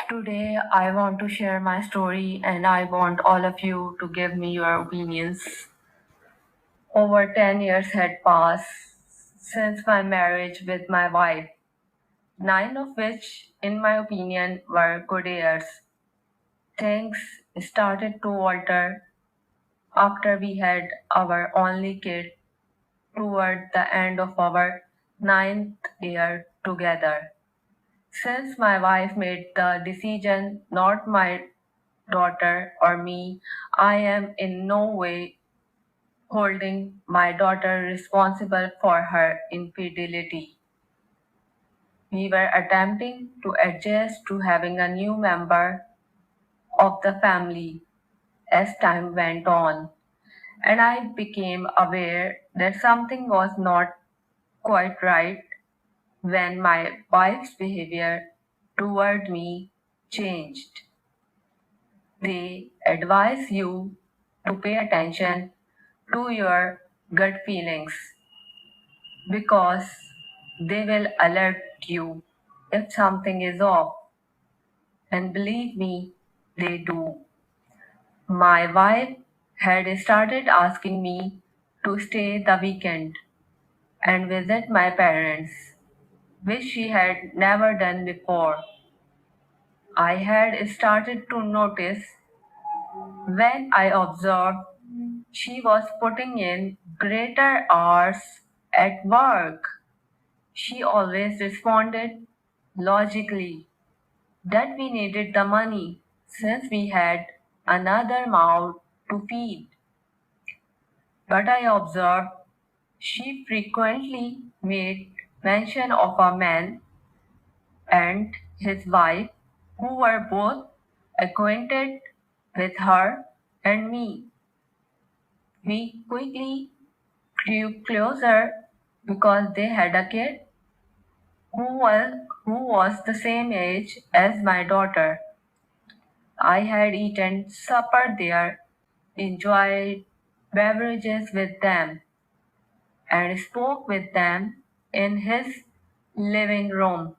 Today, I want to share my story and I want all of you to give me your opinions. Over 10 years had passed since my marriage with my wife, 9 of which, in my opinion, were good years. Things started to alter after we had our only kid toward the end of our ninth year together. Since my wife made the decision, not my daughter or me, I am in no way holding my daughter responsible for her infidelity. We were attempting to adjust to having a new member of the family as time went on, and I became aware that something was not quite right when my wife's behavior toward me changed. They advise you to pay attention to your gut feelings because they will alert you if something is off. And believe me, they do. My wife had started asking me to stay the weekend and visit my parents, which she had never done before. I had started to notice when I observed she was putting in greater hours at work. She always responded logically that we needed the money since we had another mouth to feed. But I observed she frequently made mention of a man and his wife who were both acquainted with her and me. We quickly grew closer because they had a kid who was the same age as my daughter. I had eaten supper there, enjoyed beverages with them, and spoke with them in his living room.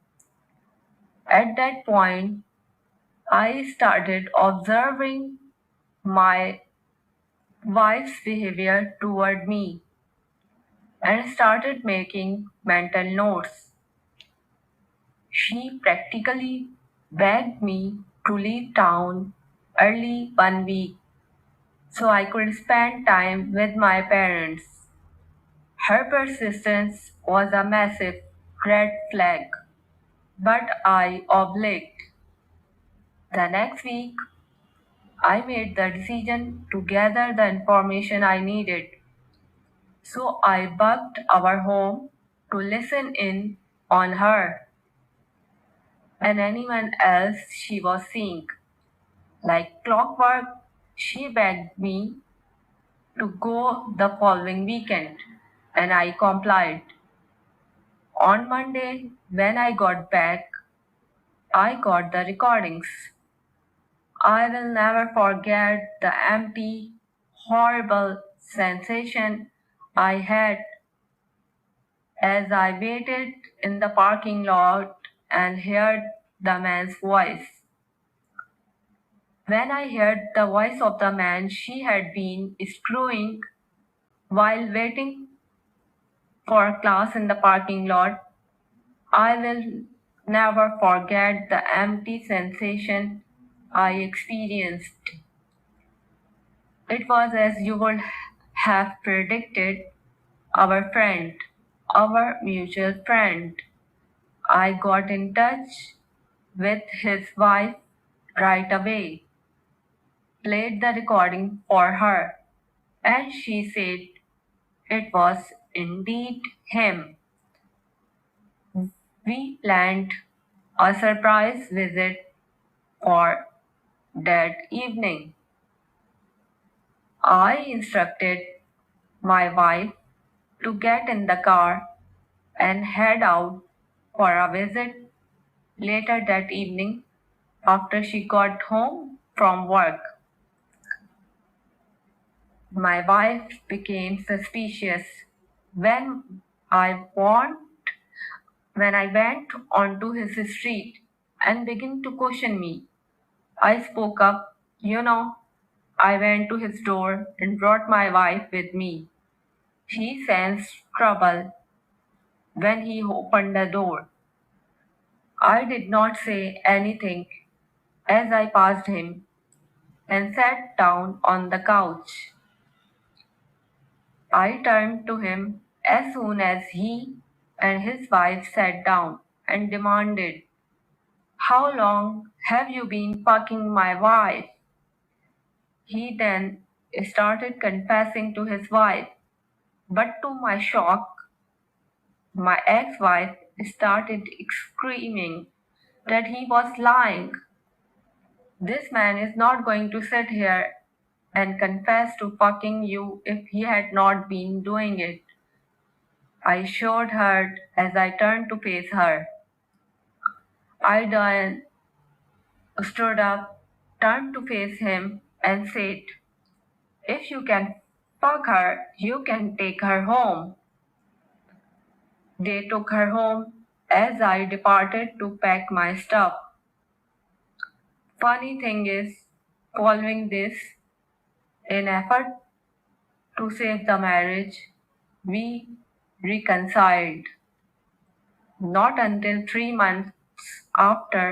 At that point, I started observing my wife's behavior toward me and started making mental notes. She practically begged me to leave town early one week so I could spend time with my parents. Her persistence was a massive red flag, but I obliged. The next week, I made the decision to gather the information I needed. So I bugged our home to listen in on her and anyone else she was seeing. Like clockwork, she begged me to go the following weekend, and I complied. On Monday, when I got back, I got the recordings. I will never forget the empty, horrible sensation I had as I waited in the parking lot and heard the man's voice. When I heard the voice of the man she had been screwing while waiting for class in the parking lot, I will never forget the empty sensation I experienced. It was as you would have predicted, our friend, our mutual friend. I got in touch with his wife right away, played the recording for her, and she said it was indeed him. We planned a surprise visit for that evening. I instructed my wife to get in the car and head out for a visit later that evening after she got home from work. My wife became suspicious when I went when I went onto his street. and began to question me. I spoke up, I went to his door and brought my wife with me. He sensed trouble when he opened the door. I did not say anything as I passed him and sat down on the couch. I turned to him as soon as he and his wife sat down and demanded, "How long have you been fucking my wife?" He then started confessing to his wife, but to my shock, my ex wife started screaming that he was lying. This man is not going to sit here and confess to fucking you if he had not been doing it. I showed her as I turned to face her. I then stood up, turned to face him, and said, "If you can fuck her, you can take her home." They took her home as I departed to pack my stuff. Funny thing is, following this, in effort to save the marriage, we reconciled. Not until 3 months after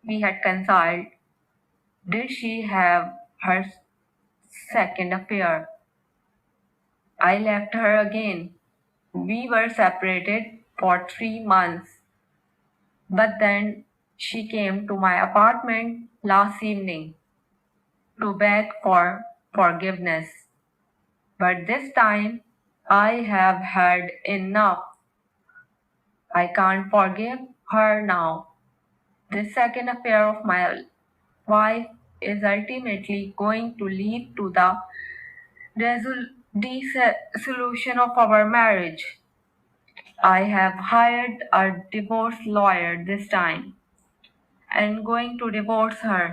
we had reconciled did she have her second affair. I left her again. We were separated for 3 months, but then she came to my apartment last evening to beg for forgiveness. But this time I have had enough. I can't forgive her now. This second affair of my wife is ultimately going to lead to the dissolution of our marriage. I have hired a divorce lawyer this time and going to divorce her.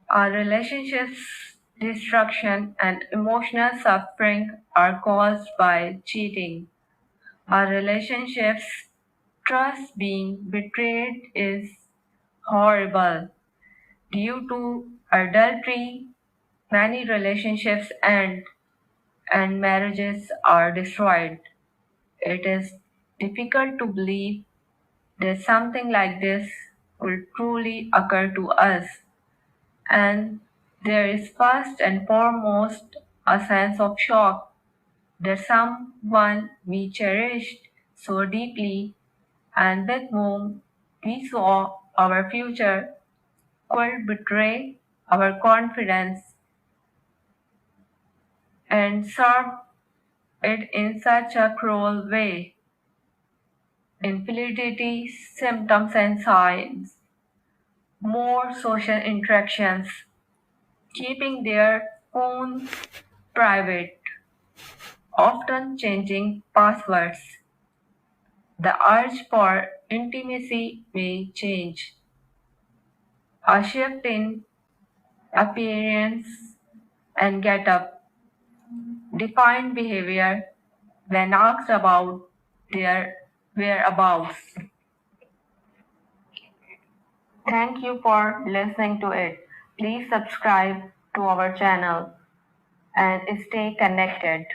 Our relationship's destruction and emotional suffering are caused by cheating. Our relationship's trust being betrayed is horrible. Due to adultery, many relationships end and marriages are destroyed. It is difficult to believe that something like this will truly occur to us, and there is first and foremost a sense of shock that someone we cherished so deeply and with whom we saw our future could betray our confidence and serve it in such a cruel way. Infidelity symptoms and signs, more social interactions, keeping their phones private, often changing passwords. The urge for intimacy may change. A shift in appearance and get up, defined behavior when asked about their whereabouts. Thank you for listening to it. Please subscribe to our channel and stay connected.